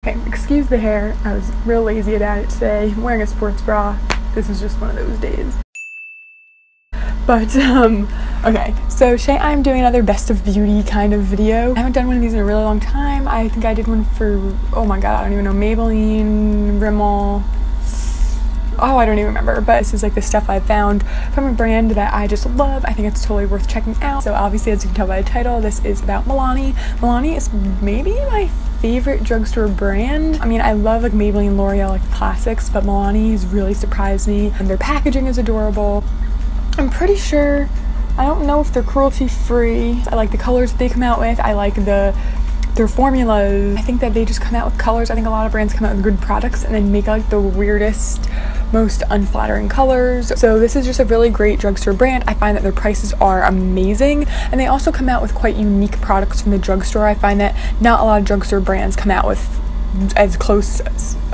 Okay, excuse the hair. I was real lazy about it today. I'm wearing a sports bra. This is just one of those days. But, okay, so today I'm doing another best of beauty kind of video. I haven't done one of these in a really long time. I think I did one for, oh my god, I don't even know, Maybelline, Rimmel, oh, I don't even remember, but this is like the stuff I found from a brand that I just love. I think it's totally worth checking out. So obviously, as you can tell by the title, this is about Milani. Milani is maybe my favorite drugstore brand. I mean, I love like Maybelline, L'Oreal, like classics, but Milani has really surprised me, and their packaging is adorable. I'm pretty sure, I don't know if they're cruelty-free. I like the colors that they come out with. I like their formulas. I think that they just come out with colors. I think a lot of brands come out with good products and then make like the weirdest, most unflattering colors. So this is just a really great drugstore brand. I find that their prices are amazing, and they also come out with quite unique products from the drugstore. I find that not a lot of drugstore brands come out with as close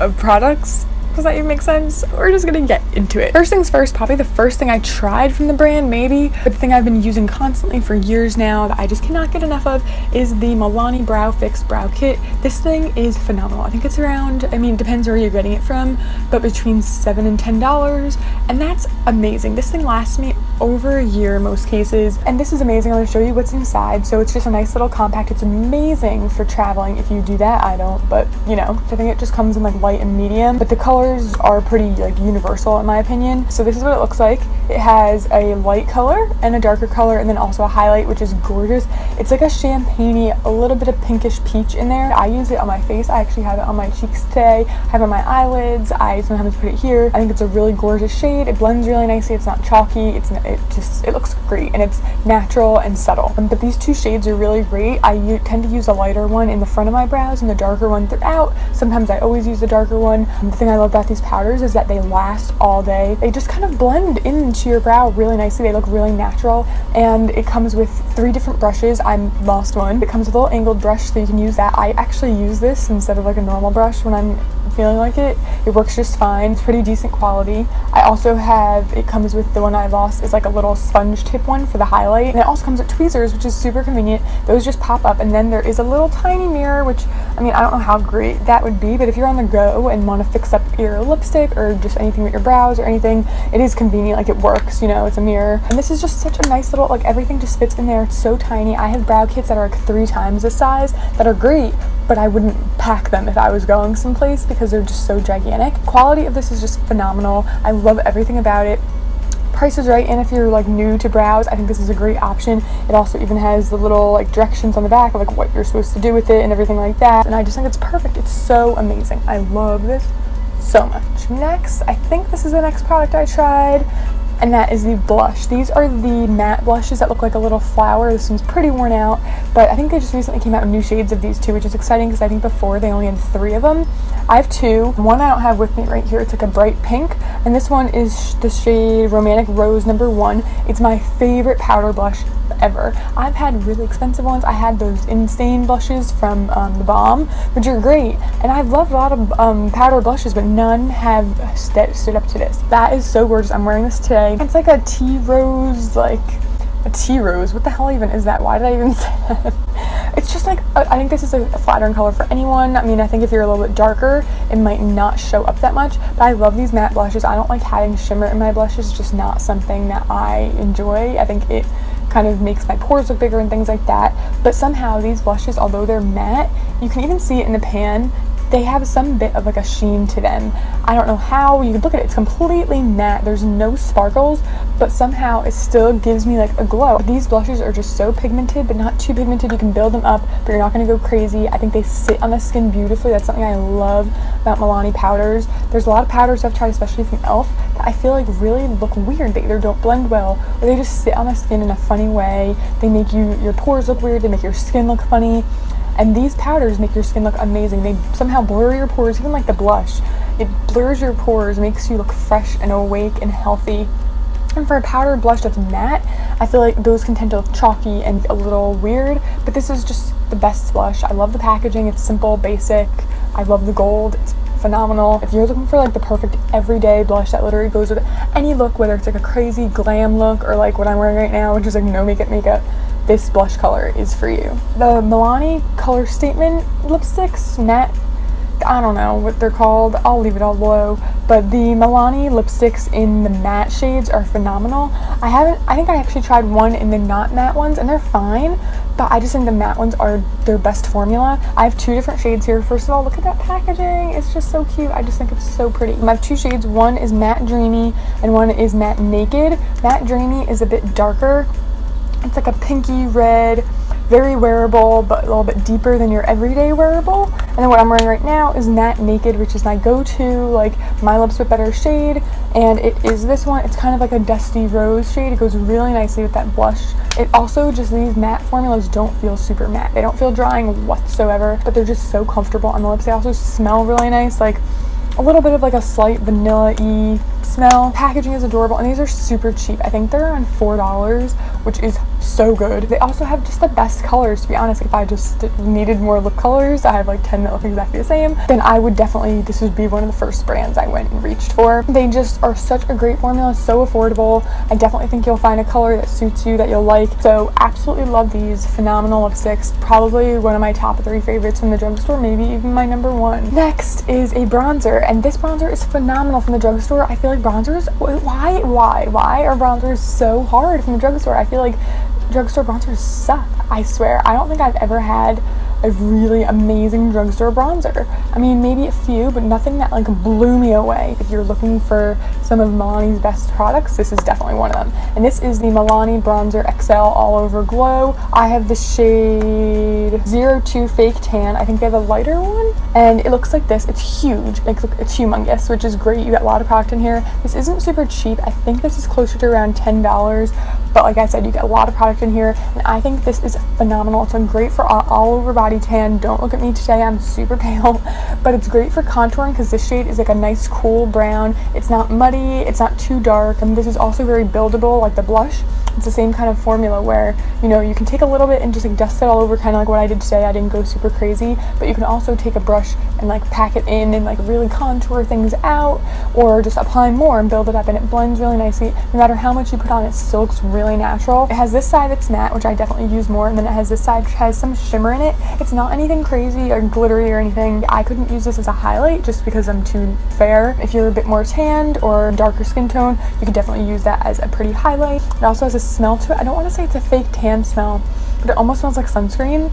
of products. Does that even make sense? We're just gonna get into it. First things first, probably the first thing I tried from the brand, maybe, but the thing I've been using constantly for years now that I just cannot get enough of is the Milani Brow Fix Brow Kit. This thing is phenomenal. I think it's around, I mean, it depends where you're getting it from, but between $7 and $10, and that's amazing. This thing lasts me over a year in most cases, and this is amazing. I'm gonna show you what's inside. So it's just a nice little compact. It's amazing for traveling if you do that. I don't, but you know, I think it just comes in like light and medium, but the colors are pretty like universal in my opinion. So this is what it looks like. It has a light color and a darker color, and then also a highlight, which is gorgeous. It's like a champagne-y, a little bit of pinkish peach in there. I use it on my face. I actually have it on my cheeks today. I have it on my eyelids. I sometimes put it here. I think it's a really gorgeous shade. It blends really nicely. It's not chalky. It looks great, and it's natural and subtle. But these two shades are really great. I tend to use the lighter one in the front of my brows and the darker one throughout. Sometimes I always use the darker one. The thing I love about these powders is that they last all day. They just kind of blend into your brow really nicely. They look really natural, and it comes with 3 different brushes. I lost one. It comes with a little angled brush, so you can use that. I actually use this instead of like a normal brush when I'm feeling like it. It works just fine. It's pretty decent quality. I also have, it comes with the one I lost is like a little sponge tip one for the highlight, and it also comes with tweezers, which is super convenient. Those just pop up, and then there is a little tiny mirror, which, I mean, I don't know how great that would be, but if you're on the go and want to fix up your lipstick or just anything with your brows or anything, it is convenient. Like, it works, you know, it's a mirror. And this is just such a nice little, like, everything just fits in there. It's so tiny. I have brow kits that are like 3 times this size that are great, but I wouldn't pack them if I was going someplace because they're just so gigantic. Quality of this is just phenomenal. I love everything about it. Price is right, and if you're like new to brows, I think this is a great option. It also even has the little like directions on the back of like what you're supposed to do with it and everything like that, and I just think it's perfect. It's so amazing. I love this so much. Next, I think this is the next product I tried, and that is the blush. These are the matte blushes that look like a little flower. This one's pretty worn out, but I think they just recently came out with new shades of these 2, which is exciting because I think before they only had 3 of them. I have 2. One I don't have with me right here. It's like a bright pink, and this one is the shade Romantic Rose number 1. It's my favorite powder blush ever. I've had really expensive ones. I had those Insane blushes from the Balm, which are great, and I've loved a lot of powder blushes, but none have stood up to this. That is so gorgeous. I'm wearing this today. It's like a tea rose, like a tea rose. What the hell even is that? Why did I even say that? It's just like, I think this is a flattering color for anyone. I mean, I think if you're a little bit darker, it might not show up that much, but I love these matte blushes. I don't like having shimmer in my blushes. It's just not something that I enjoy. I think it kind of makes my pores look bigger and things like that, but somehow these blushes, although they're matte, you can even see it in the pan, they have some bit of like a sheen to them. I don't know how. You can look at it, it's completely matte, there's no sparkles, but somehow it still gives me like a glow. These blushes are just so pigmented, but not too pigmented. You can build them up, but you're not going to go crazy. I think they sit on the skin beautifully. That's something I love about Milani powders. There's a lot of powders I've tried, especially from e.l.f., that I feel like really look weird. They either don't blend well, or they just sit on the skin in a funny way. They make your pores look weird, they make your skin look funny. And these powders make your skin look amazing. They somehow blur your pores, even like the blush. It blurs your pores, makes you look fresh and awake and healthy. And for a powder blush that's matte, I feel like those can tend to look chalky and a little weird, but this is just the best blush. I love the packaging. It's simple, basic. I love the gold. It's phenomenal. If you're looking for like the perfect everyday blush that literally goes with any look, whether it's like a crazy glam look or like what I'm wearing right now, which is like no makeup, this blush color is for you. The Milani Color Statement lipsticks, matte I don't know what they're called. I'll leave it all below. But the Milani lipsticks in the matte shades are phenomenal. I think I actually tried one in the not matte ones, and they're fine, but I just think the matte ones are their best formula. I have 2 different shades here. First of all, look at that packaging. It's just so cute. I just think it's so pretty. I have 2 shades. One is Matte Dreamy and one is Matte Naked. Matte Dreamy is a bit darker. It's like a pinky red, very wearable, but a little bit deeper than your everyday wearable. And then what I'm wearing right now is Matte Naked, which is my go-to, like, my lips with better shade. And it is this one. It's kind of like a dusty rose shade. It goes really nicely with that blush. It also just, these matte formulas don't feel super matte. They don't feel drying whatsoever, but they're just so comfortable on the lips. They also smell really nice, like a little bit of like a slight vanilla-y smell. Packaging is adorable, and these are super cheap. I think they're around $4, which is so good. They also have just the best colors, to be honest. If I just needed more lip colors, I have like 10 that look exactly the same, then I would definitely, this would be one of the first brands I went and reached for. They just are such a great formula, so affordable. I definitely think you'll find a color that suits you, that you'll like. So absolutely love these phenomenal lipsticks. Probably one of my top 3 favorites from the drugstore, maybe even my number 1. Next is a bronzer, and this bronzer is phenomenal from the drugstore. I feel like bronzers, why are bronzers so hard from the drugstore? I feel like drugstore bronzers suck. I swear, I don't think I've ever had a really amazing drugstore bronzer. I mean, maybe a few, but nothing that like blew me away. If you're looking for some of Milani's best products, this is definitely one of them. And this is the Milani Bronzer XL All Over Glow. I have the shade 02 Fake Tan. I think they have a lighter one, and it looks like this. It's huge. Like, look, it's humongous, which is great. You got a lot of product in here. This isn't super cheap. I think this is closer to around $10, but like I said, you get a lot of product in here, and I think this is phenomenal. It's great for all over body tan. Don't look at me today, I'm super pale, but it's great for contouring because this shade is like a nice cool brown. It's not muddy, it's not too dark, and this is also very buildable, like the blush. It's the same kind of formula where, you know, you can take a little bit and just like dust it all over, kind of like what I did today. I didn't go super crazy, but you can also take a brush and like pack it in and like really contour things out, or just apply more and build it up, and it blends really nicely. No matter how much you put on, it still looks really natural. It has this side that's matte, which I definitely use more, and then it has this side which has some shimmer in it. It's not anything crazy or glittery or anything. I couldn't use this as a highlight just because I'm too fair. If you're a bit more tanned or darker skin tone, you could definitely use that as a pretty highlight. It also has a smell to it. I don't want to say it's a fake tan smell, but it almost smells like sunscreen.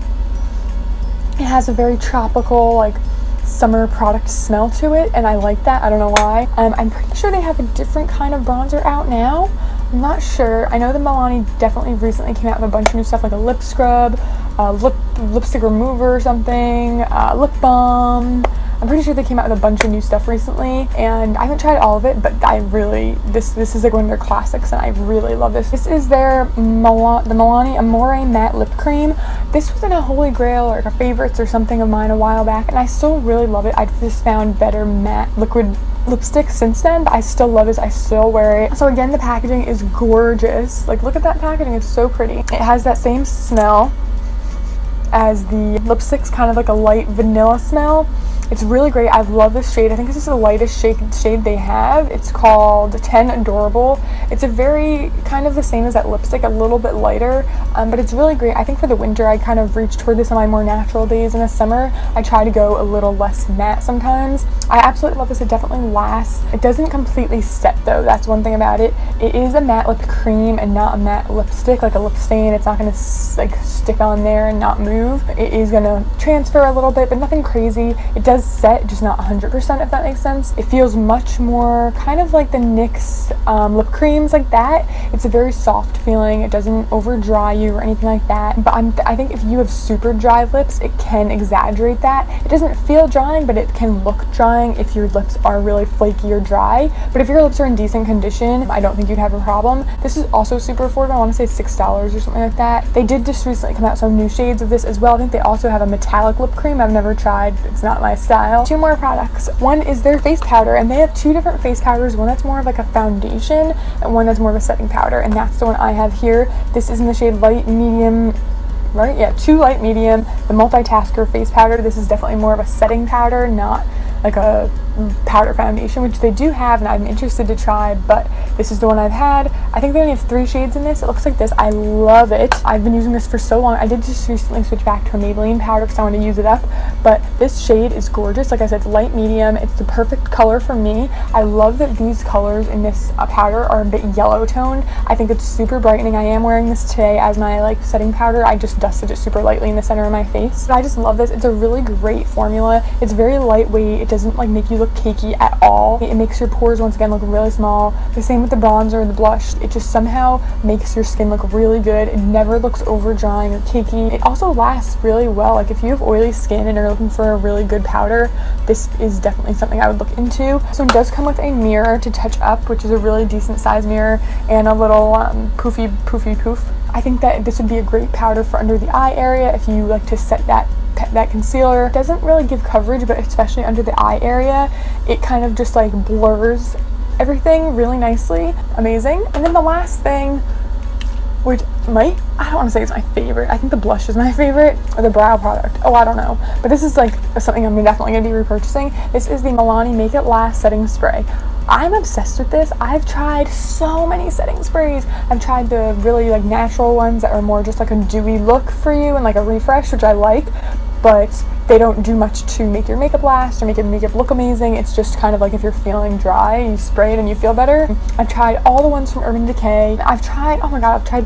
It has a very tropical, like, summer product smell to it, and I like that. I don't know why. I'm pretty sure they have a different kind of bronzer out now. I'm not sure. I know that Milani definitely recently came out with a bunch of new stuff, like a lip scrub, lipstick remover or something, lip balm. I'm pretty sure they came out with a bunch of new stuff recently, and I haven't tried all of it, but I really, this is like one of their classics, and I really love this. This is their the Milani Amore Matte Lip Cream. This was in a holy grail or like a favorites or something of mine a while back, and I still really love it. I've just found better matte liquid lipstick since then, but I still love this. I still wear it. So again, the packaging is gorgeous. Like, look at that packaging. It's so pretty. It has that same smell as the lipsticks, kind of like a light vanilla smell. It's really great. I love this shade. I think this is the lightest shade they have. It's called 10 Adorable. It's a very kind of the same as that lipstick, a little bit lighter, but it's really great. I think for the winter, I kind of reach toward this on my more natural days. In the summer, I try to go a little less matte sometimes. I absolutely love this. It definitely lasts. It doesn't completely set though. That's one thing about it. It is a matte lip cream and not a matte lipstick, like a lip stain. It's not going to like stick on there and not move. It is going to transfer a little bit, but nothing crazy. It does set, just not 100%, if that makes sense. It feels much more kind of like the NYX lip creams, like that. It's a very soft feeling. It doesn't over dry you or anything like that, but I think if you have super dry lips, it can exaggerate that. It doesn't feel drying, but it can look drying if your lips are really flaky or dry. But if your lips are in decent condition, I don't think you'd have a problem. This is also super affordable. I want to say $6 or something like that. They did just recently come out some new shades of this as well. I think they also have a metallic lip cream. I've never tried. It's not my style. 2 more products. One is their face powder, and they have 2 different face powders. One that's more of like a foundation and one that's more of a setting powder, and that's the one I have here. This is in the shade light medium, right? Yeah, 2 light medium. The Multitasker face powder. This is definitely more of a setting powder, not like a powder foundation, which they do have and I'm interested to try, but this is the one I've had. I think they only have 3 shades in this. It looks like this. I love it. I've been using this for so long. I did just recently switch back to a Maybelline powder because I want to use it up, but this shade is gorgeous. Like I said, it's light medium. It's the perfect color for me. I love that these colors in this powder are a bit yellow toned. I think it's super brightening. I am wearing this today as my like setting powder. I just dusted it super lightly in the center of my face. But I just love this. It's a really great formula. It's very lightweight. It doesn't like make you look cakey at all. It makes your pores once again look really small. The same with the bronzer and the blush. It just somehow makes your skin look really good. It never looks over drying or cakey. It also lasts really well. Like if you have oily skin and are looking for a really good powder, this is definitely something I would look into. So it does come with a mirror to touch up, which is a really decent size mirror, and a little poofy poof. I think that this would be a great powder for under the eye area if you like to set that concealer. It doesn't really give coverage, but especially under the eye area, it kind of just like blurs everything really nicely. Amazing. And then the last thing, which I don't want to say it's my favorite. I think the blush is my favorite, or the brow product. Oh, I don't know. But this is like something I'm definitely going to be repurchasing. This is the Milani Make It Last Setting Spray. I'm obsessed with this. I've tried so many setting sprays. I've tried the really like natural ones that are more just like a dewy look for you and like a refresh, which I like, but they don't do much to make your makeup last or make your makeup look amazing. It's just kind of like if you're feeling dry, you spray it and you feel better. I've tried all the ones from Urban Decay. I've tried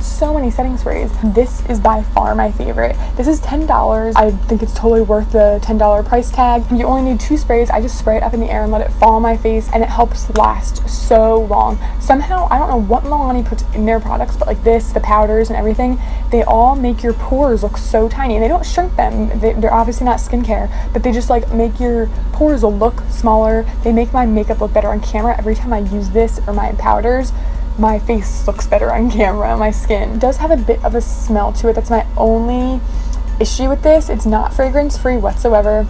so many setting sprays. This is by far my favorite. This is $10. I think it's totally worth the $10 price tag. You only need 2 sprays. I just spray it up in the air and let it fall on my face, and it helps last so long. Somehow, I don't know what Milani puts in their products, but like this, the powders and everything, they all make your pores look so tiny, and they don't shrink them. They're obviously not skincare, but they just like make your pores look smaller. They make my makeup look better on camera. Every time I use this or my powders, my face looks better on camera. My skin does have a bit of a smell to it. That's my only issue with this. It's not fragrance free whatsoever.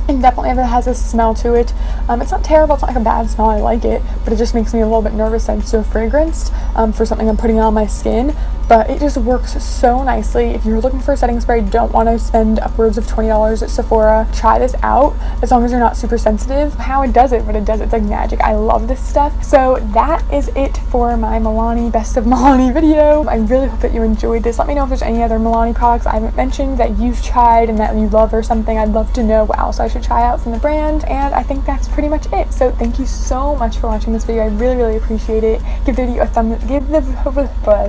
It definitely has a smell to it. It's not terrible, it's not like a bad smell, I like it, but it just makes me a little bit nervous that it's so fragranced for something I'm putting on my skin. But it just works so nicely. If you're looking for a setting spray, don't want to spend upwards of $20 at Sephora, try this out, as long as you're not super sensitive. How it does it, but it does, it's like magic. I love this stuff. So that is it for my Milani Best of Milani video. I really hope that you enjoyed this. Let me know if there's any other Milani products I haven't mentioned that you've tried and that you love or something. I'd love to know what else I should try out from the brand. And I think that's pretty much it. So thank you so much for watching this video. I really appreciate it. Give the video a thumbs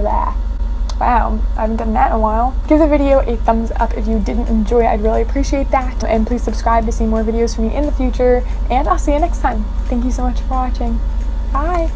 up. Wow, I haven't done that in a while. Give the video a thumbs up if you didn't enjoy it. I'd really appreciate that. And please subscribe to see more videos from me in the future. And I'll see you next time. Thank you so much for watching. Bye.